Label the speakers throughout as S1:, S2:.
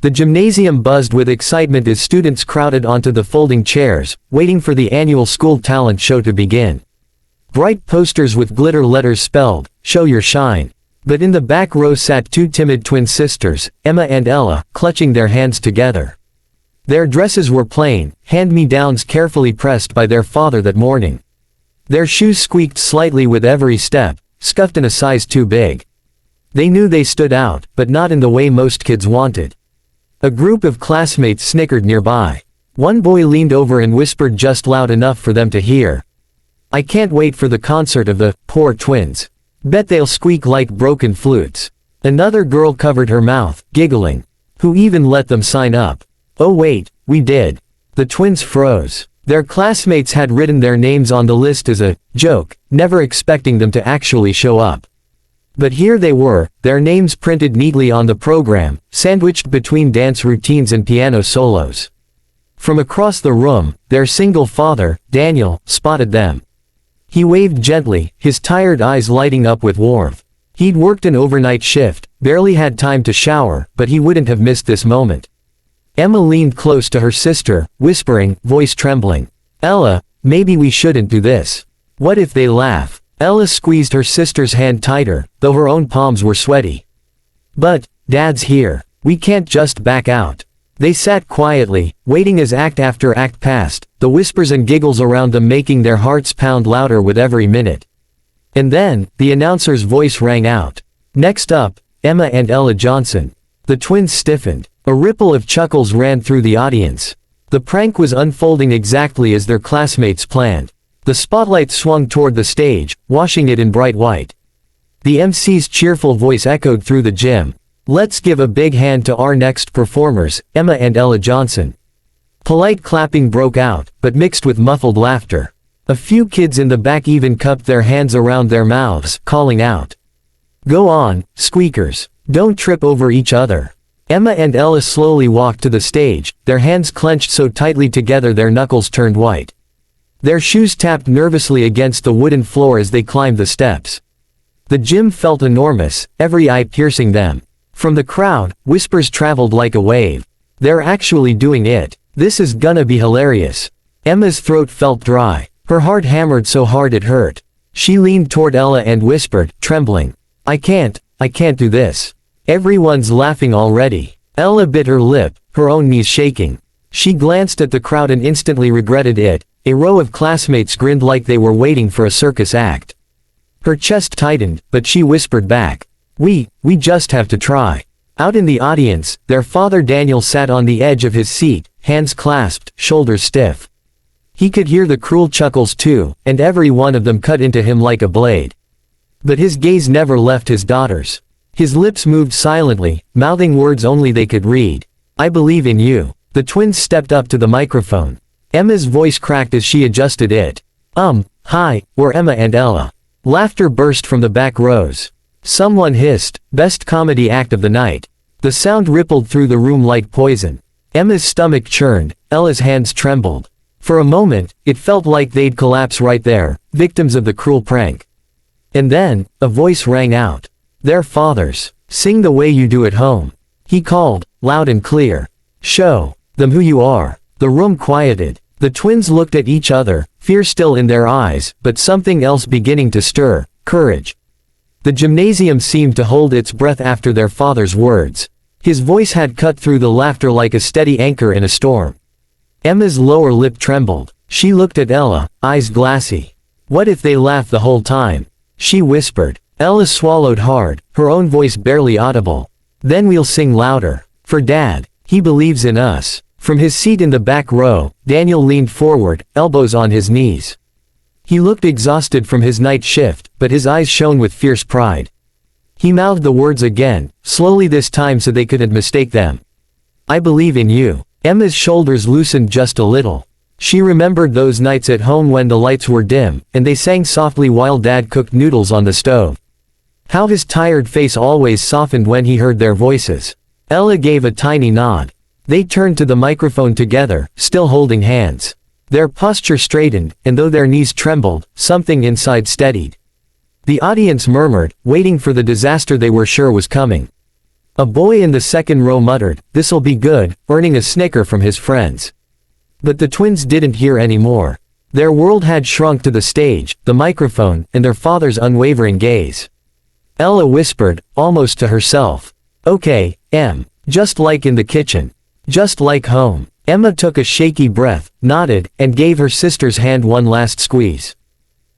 S1: The gymnasium buzzed with excitement as students crowded onto the folding chairs, waiting for the annual school talent show to begin. Bright posters with glitter letters spelled, "Show Your Shine." But in the back row sat two timid twin sisters, Emma and Ella, clutching their hands together. Their dresses were plain, hand-me-downs carefully pressed by their father that morning. Their shoes squeaked slightly with every step, scuffed in a size too big. They knew they stood out, but not in the way most kids wanted. A group of classmates snickered nearby. One boy leaned over and whispered just loud enough for them to hear, "I can't wait for the concert of the poor twins. Bet they'll squeak like broken flutes." Another girl covered her mouth, giggling. "Who even let them sign up?" "Oh wait, we did." The twins froze. Their classmates had written their names on the list as a joke, never expecting them to actually show up. But here they were, their names printed neatly on the program, sandwiched between dance routines and piano solos. From across the room, their single father, Daniel, spotted them. He waved gently, his tired eyes lighting up with warmth. He'd worked an overnight shift, barely had time to shower, but he wouldn't have missed this moment. Emma leaned close to her sister, whispering, voice trembling, "Ella, maybe we shouldn't do this. What if they laugh?" Ella squeezed her sister's hand tighter, though her own palms were sweaty. "But, Dad's here. We can't just back out." They sat quietly, waiting as act after act passed, the whispers and giggles around them making their hearts pound louder with every minute. And then, the announcer's voice rang out. "Next up, Emma and Ella Johnson." The twins stiffened. A ripple of chuckles ran through the audience. The prank was unfolding exactly as their classmates planned. The spotlight swung toward the stage, washing it in bright white. The MC's cheerful voice echoed through the gym. "Let's give a big hand to our next performers, Emma and Ella Johnson." Polite clapping broke out, but mixed with muffled laughter. A few kids in the back even cupped their hands around their mouths, calling out, "Go on, squeakers. Don't trip over each other." Emma and Ella slowly walked to the stage, their hands clenched so tightly together their knuckles turned white. Their shoes tapped nervously against the wooden floor as they climbed the steps. The gym felt enormous, every eye piercing them. From the crowd, whispers traveled like a wave. "They're actually doing it. This is gonna be hilarious." Emma's throat felt dry. Her heart hammered so hard it hurt. She leaned toward Ella and whispered, trembling, I can't do this. Everyone's laughing already." Ella bit her lip, her own knees shaking. She glanced at the crowd and instantly regretted it. A row of classmates grinned like they were waiting for a circus act. Her chest tightened, but she whispered back, We just have to try." Out in the audience, their father Daniel sat on the edge of his seat, hands clasped, shoulders stiff. He could hear the cruel chuckles too, and every one of them cut into him like a blade. But his gaze never left his daughters. His lips moved silently, mouthing words only they could read. "I believe in you." The twins stepped up to the microphone. Emma's voice cracked as she adjusted it. Hi, we're Emma and Ella." Laughter burst from the back rows. Someone hissed, "Best comedy act of the night." The sound rippled through the room like poison. Emma's stomach churned, Ella's hands trembled. For a moment, it felt like they'd collapse right there, victims of the cruel prank. And then, a voice rang out. Their fathers. "Sing the way you do at home." He called, loud and clear. "Show them who you are." The room quieted. The twins looked at each other, fear still in their eyes, but something else beginning to stir, courage. The gymnasium seemed to hold its breath after their father's words. His voice had cut through the laughter like a steady anchor in a storm. Emma's lower lip trembled. She looked at Ella, eyes glassy. "What if they laugh the whole time?" she whispered. Ella swallowed hard, her own voice barely audible. "Then we'll sing louder. For Dad. He believes in us." From his seat in the back row, Daniel leaned forward, elbows on his knees. He looked exhausted from his night shift, but his eyes shone with fierce pride. He mouthed the words again, slowly this time so they couldn't mistake them. "I believe in you." Emma's shoulders loosened just a little. She remembered those nights at home when the lights were dim, and they sang softly while Dad cooked noodles on the stove. How his tired face always softened when he heard their voices. Ella gave a tiny nod. They turned to the microphone together, still holding hands. Their posture straightened, and though their knees trembled, something inside steadied. The audience murmured, waiting for the disaster they were sure was coming. A boy in the second row muttered, "This'll be good," earning a snicker from his friends. But the twins didn't hear anymore. Their world had shrunk to the stage, the microphone, and their father's unwavering gaze. Ella whispered, almost to herself, "Okay, Em. Just like in the kitchen. Just like home." Emma took a shaky breath, nodded, and gave her sister's hand one last squeeze.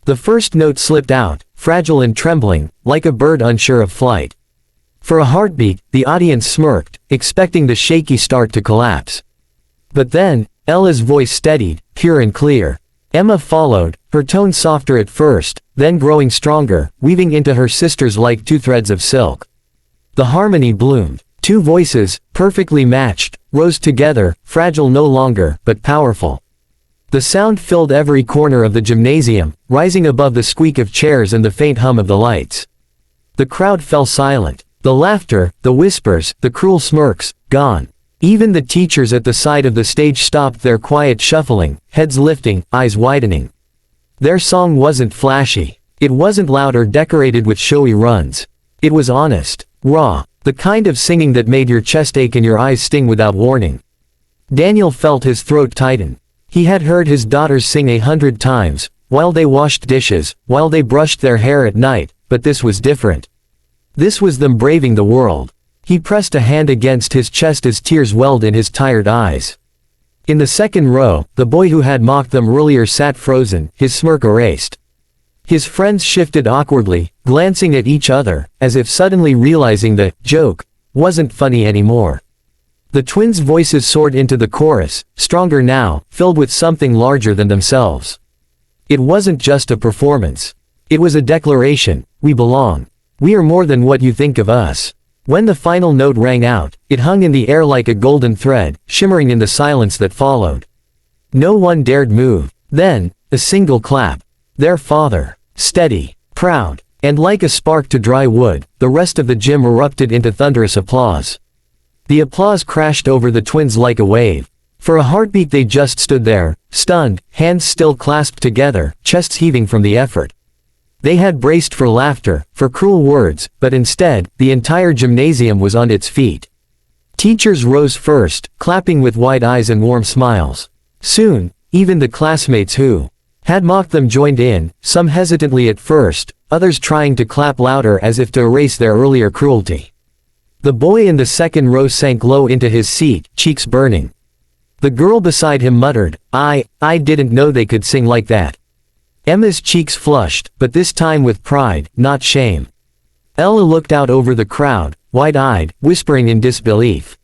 S1: The first note slipped out, fragile and trembling, like a bird unsure of flight. For a heartbeat, the audience smirked, expecting the shaky start to collapse. But then, Ella's voice steadied, pure and clear. Emma followed, her tone softer at first, then growing stronger, weaving into her sister's like two threads of silk. The harmony bloomed. Two voices, perfectly matched, rose together, fragile no longer, but powerful. The sound filled every corner of the gymnasium, rising above the squeak of chairs and the faint hum of the lights. The crowd fell silent. The laughter, the whispers, the cruel smirks, gone. Even the teachers at the side of the stage stopped their quiet shuffling, heads lifting, eyes widening. Their song wasn't flashy. It wasn't loud or decorated with showy runs. It was honest, raw, the kind of singing that made your chest ache and your eyes sting without warning. Daniel felt his throat tighten. He had heard his daughters sing 100 times, while they washed dishes, while they brushed their hair at night, but this was different. This was them braving the world. He pressed a hand against his chest as tears welled in his tired eyes. In the second row, the boy who had mocked them earlier sat frozen, his smirk erased. His friends shifted awkwardly, glancing at each other, as if suddenly realizing the joke wasn't funny anymore. The twins' voices soared into the chorus, stronger now, filled with something larger than themselves. It wasn't just a performance. It was a declaration: we belong. We are more than what you think of us. When the final note rang out, it hung in the air like a golden thread, shimmering in the silence that followed. No one dared move. Then, a single clap. Their father. Steady, proud, and like a spark to dry wood, the rest of the gym erupted into thunderous applause. The applause crashed over the twins like a wave. For a heartbeat they just stood there, stunned, hands still clasped together, chests heaving from the effort. They had braced for laughter, for cruel words, but instead, the entire gymnasium was on its feet. Teachers rose first, clapping with wide eyes and warm smiles. Soon, even the classmates who had mocked them joined in, some hesitantly at first, others trying to clap louder as if to erase their earlier cruelty. The boy in the second row sank low into his seat, cheeks burning. The girl beside him muttered, I didn't know they could sing like that." Emma's cheeks flushed, but this time with pride, not shame. Ella looked out over the crowd, wide-eyed, whispering in disbelief.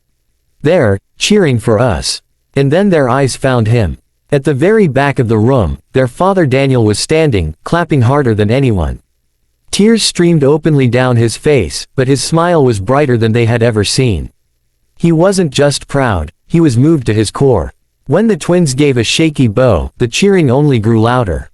S1: "They're cheering for us." And then their eyes found him. At the very back of the room, their father Daniel was standing, clapping harder than anyone. Tears streamed openly down his face, but his smile was brighter than they had ever seen. He wasn't just proud, he was moved to his core. When the twins gave a shaky bow, the cheering only grew louder.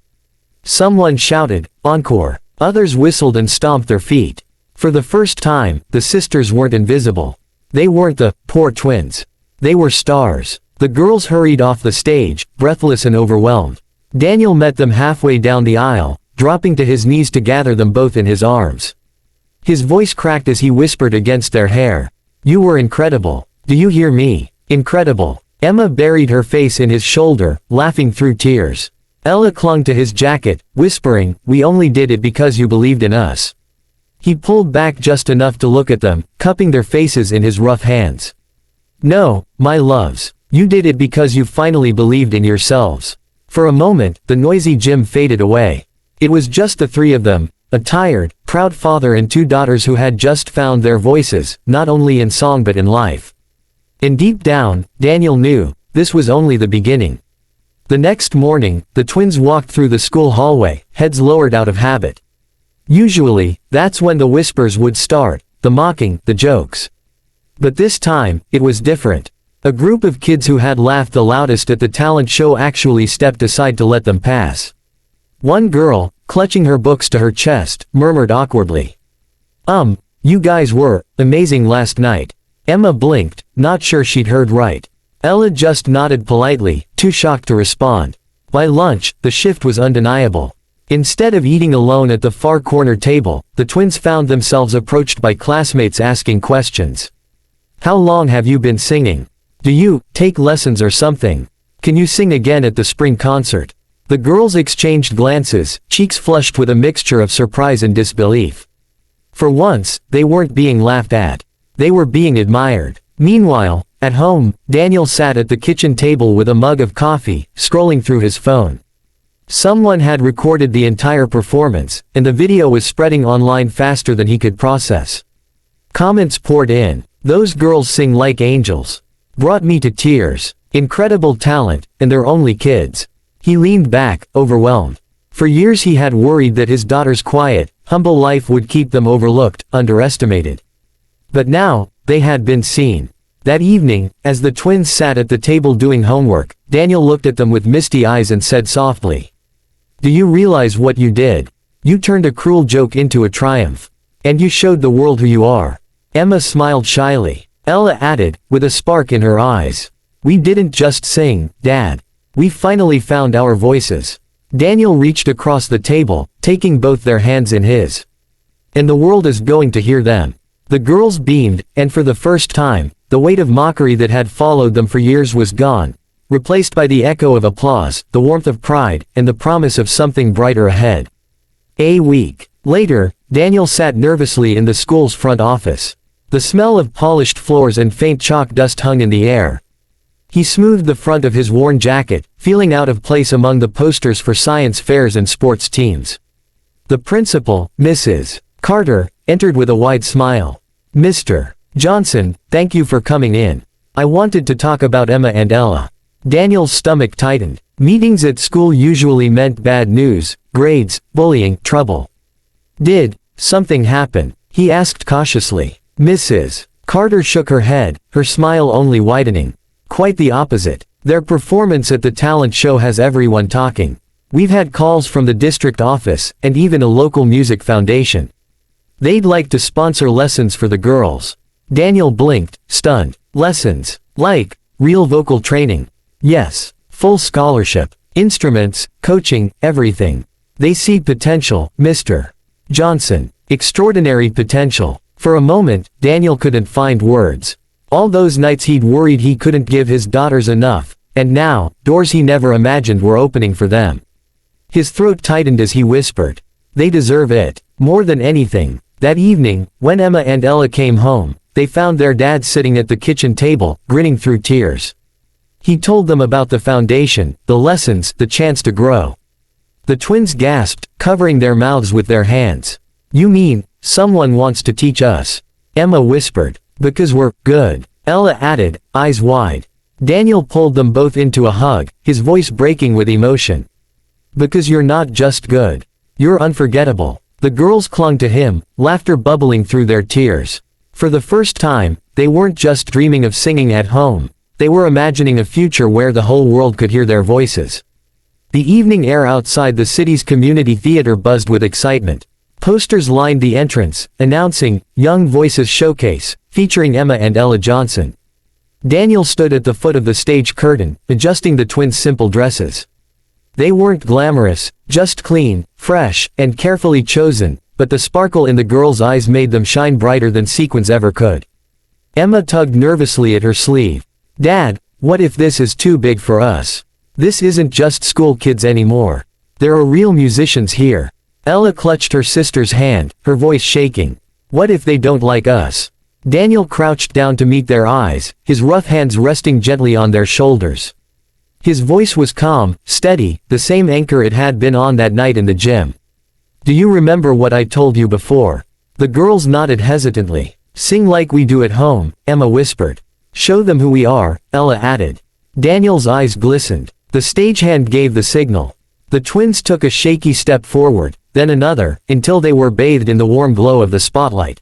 S1: Someone shouted, "Encore!" Others whistled and stomped their feet. For the first time, the sisters weren't invisible. They weren't the poor twins. They were stars. The girls hurried off the stage, breathless and overwhelmed. Daniel met them halfway down the aisle, dropping to his knees to gather them both in his arms. His voice cracked as he whispered against their hair. "You were incredible. Do you hear me? Incredible." Emma buried her face in his shoulder, laughing through tears. Ella clung to his jacket, whispering, "We only did it because you believed in us." He pulled back just enough to look at them, cupping their faces in his rough hands. "No, my loves. You did it because you finally believed in yourselves." For a moment, the noisy gym faded away. It was just the three of them, a tired, proud father and two daughters who had just found their voices, not only in song but in life. And deep down, Daniel knew, this was only the beginning. The next morning, the twins walked through the school hallway, heads lowered out of habit. Usually, that's when the whispers would start, the mocking, the jokes. But this time, it was different. A group of kids who had laughed the loudest at the talent show actually stepped aside to let them pass. One girl, clutching her books to her chest, murmured awkwardly, You guys were amazing last night." Emma blinked, not sure she'd heard right. Ella just nodded politely, too shocked to respond. By lunch, the shift was undeniable. Instead of eating alone at the far corner table, the twins found themselves approached by classmates asking questions. How long have you been singing? Do you take lessons or something? Can you sing again at the spring concert? The girls exchanged glances, cheeks flushed with a mixture of surprise and disbelief. For once, they weren't being laughed at. They were being admired. Meanwhile, at home, Daniel sat at the kitchen table with a mug of coffee, scrolling through his phone. Someone had recorded the entire performance, and the video was spreading online faster than he could process. Comments poured in. Those girls sing like angels. Brought me to tears. Incredible talent, and they're only kids. He leaned back, overwhelmed. For years he had worried that his daughter's quiet, humble life would keep them overlooked, underestimated. But now, they had been seen. That evening, as the twins sat at the table doing homework, Daniel looked at them with misty eyes and said softly, "Do you realize what you did? You turned a cruel joke into a triumph. And you showed the world who you are." Emma smiled shyly. Ella added, with a spark in her eyes, "We didn't just sing, Dad. We finally found our voices." Daniel reached across the table, taking both their hands in his. "And the world is going to hear them." The girls beamed, and for the first time, the weight of mockery that had followed them for years was gone, replaced by the echo of applause, the warmth of pride, and the promise of something brighter ahead. A week later, Daniel sat nervously in the school's front office. The smell of polished floors and faint chalk dust hung in the air. He smoothed the front of his worn jacket, feeling out of place among the posters for science fairs and sports teams. The principal, Mrs. Carter, entered with a wide smile. "Mr. Johnson, thank you for coming in. I wanted to talk about Emma and Ella." Daniel's stomach tightened. Meetings at school usually meant bad news, grades, bullying, trouble. "Did something happen?" he asked cautiously. Mrs. Carter shook her head, her smile only widening. "Quite the opposite. Their performance at the talent show has everyone talking. We've had calls from the district office, and even a local music foundation. They'd like to sponsor lessons for the girls." Daniel blinked, stunned. "Lessons? Like real vocal training?" "Yes. Full scholarship. Instruments, coaching, everything. They see potential, Mr. Johnson. Extraordinary potential." For a moment, Daniel couldn't find words. All those nights he'd worried he couldn't give his daughters enough, and now, doors he never imagined were opening for them. His throat tightened as he whispered, "They deserve it, more than anything." That evening, when Emma and Ella came home, they found their dad sitting at the kitchen table, grinning through tears. He told them about the foundation, the lessons, the chance to grow. The twins gasped, covering their mouths with their hands. "You mean, someone wants to teach us?" Emma whispered. "Because we're good," Ella added, eyes wide. Daniel pulled them both into a hug, his voice breaking with emotion. "Because you're not just good. You're unforgettable." The girls clung to him, laughter bubbling through their tears. For the first time, they weren't just dreaming of singing at home. They were imagining a future where the whole world could hear their voices. The evening air outside the city's community theater buzzed with excitement. Posters lined the entrance, announcing, "Young Voices Showcase," featuring Emma and Ella Johnson. Daniel stood at the foot of the stage curtain, adjusting the twins' simple dresses. They weren't glamorous, just clean, fresh, and carefully chosen, but the sparkle in the girls' eyes made them shine brighter than sequins ever could. Emma tugged nervously at her sleeve. "Dad, what if this is too big for us? This isn't just school kids anymore. There are real musicians here." Ella clutched her sister's hand, her voice shaking. "What if they don't like us?" Daniel crouched down to meet their eyes, his rough hands resting gently on their shoulders. His voice was calm, steady, the same anchor it had been on that night in the gym. "Do you remember what I told you before?" The girls nodded hesitantly. "Sing like we do at home," Emma whispered. "Show them who we are," Ella added. Daniel's eyes glistened. The stagehand gave the signal. The twins took a shaky step forward, then another, until they were bathed in the warm glow of the spotlight.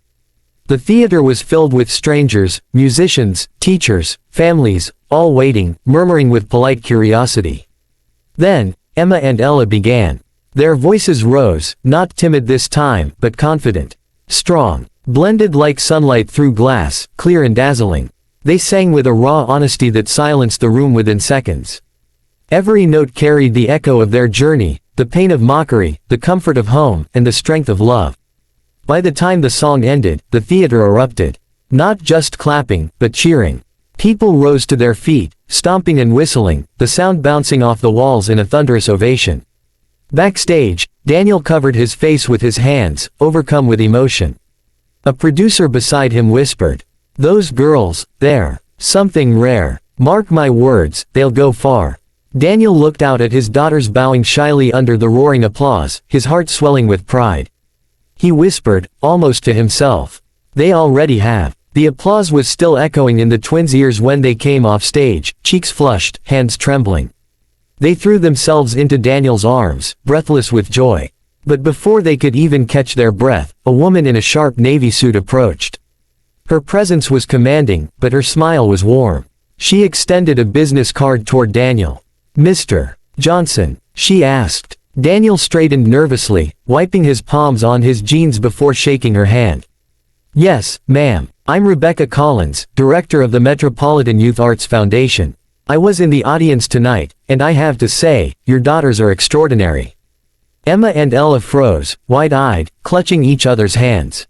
S1: The theater was filled with strangers, musicians, teachers, families, all waiting, murmuring with polite curiosity. Then, Emma and Ella began. Their voices rose, not timid this time, but confident. Strong. Blended like sunlight through glass, clear and dazzling. They sang with a raw honesty that silenced the room within seconds. Every note carried the echo of their journey, the pain of mockery, the comfort of home, and the strength of love. By the time the song ended, the theater erupted. Not just clapping, but cheering. People rose to their feet, stomping and whistling, the sound bouncing off the walls in a thunderous ovation. Backstage, Daniel covered his face with his hands, overcome with emotion. A producer beside him whispered, "Those girls, they're something rare. Mark my words, they'll go far." Daniel looked out at his daughters bowing shyly under the roaring applause, his heart swelling with pride. He whispered, almost to himself, "They already have." The applause was still echoing in the twins' ears when they came off stage, cheeks flushed, hands trembling. They threw themselves into Daniel's arms, breathless with joy. But before they could even catch their breath, a woman in a sharp navy suit approached. Her presence was commanding, but her smile was warm. She extended a business card toward Daniel. "Mr. Johnson?" she asked. Daniel straightened nervously, wiping his palms on his jeans before shaking her hand. "Yes, ma'am. I'm Rebecca Collins, director of the Metropolitan Youth Arts Foundation. I was in the audience tonight, and I have to say, your daughters are extraordinary." Emma and Ella froze, wide-eyed, clutching each other's hands.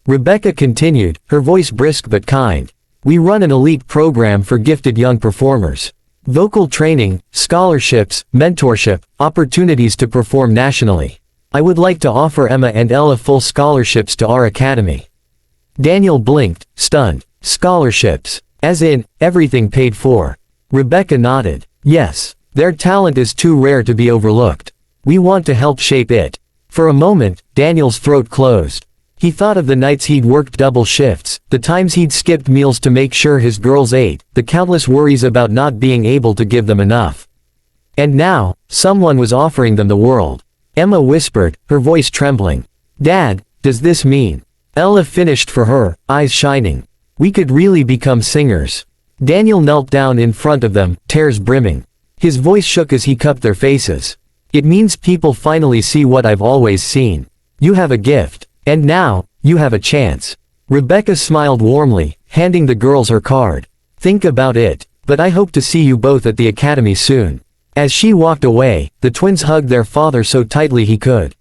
S1: Rebecca continued, her voice brisk but kind. "We run an elite program for gifted young performers. Vocal training, scholarships, mentorship, opportunities to perform nationally. I would like to offer Emma and Ella full scholarships to our academy." Daniel blinked, stunned. "Scholarships? As in, everything paid for?" Rebecca nodded. "Yes. Their talent is too rare to be overlooked. We want to help shape it." For a moment, Daniel's throat closed. He thought of the nights he'd worked double shifts, the times he'd skipped meals to make sure his girls ate, the countless worries about not being able to give them enough. And now, someone was offering them the world. Emma whispered, her voice trembling. "Dad, does this mean?" Ella finished for her, eyes shining. "We could really become singers." Daniel knelt down in front of them, tears brimming. His voice shook as he cupped their faces. "It means people finally see what I've always seen. You have a gift. And now, you have a chance." Rebecca smiled warmly, handing the girls her card. "Think about it, but I hope to see you both at the academy soon." As she walked away, the twins hugged their father so tightly he could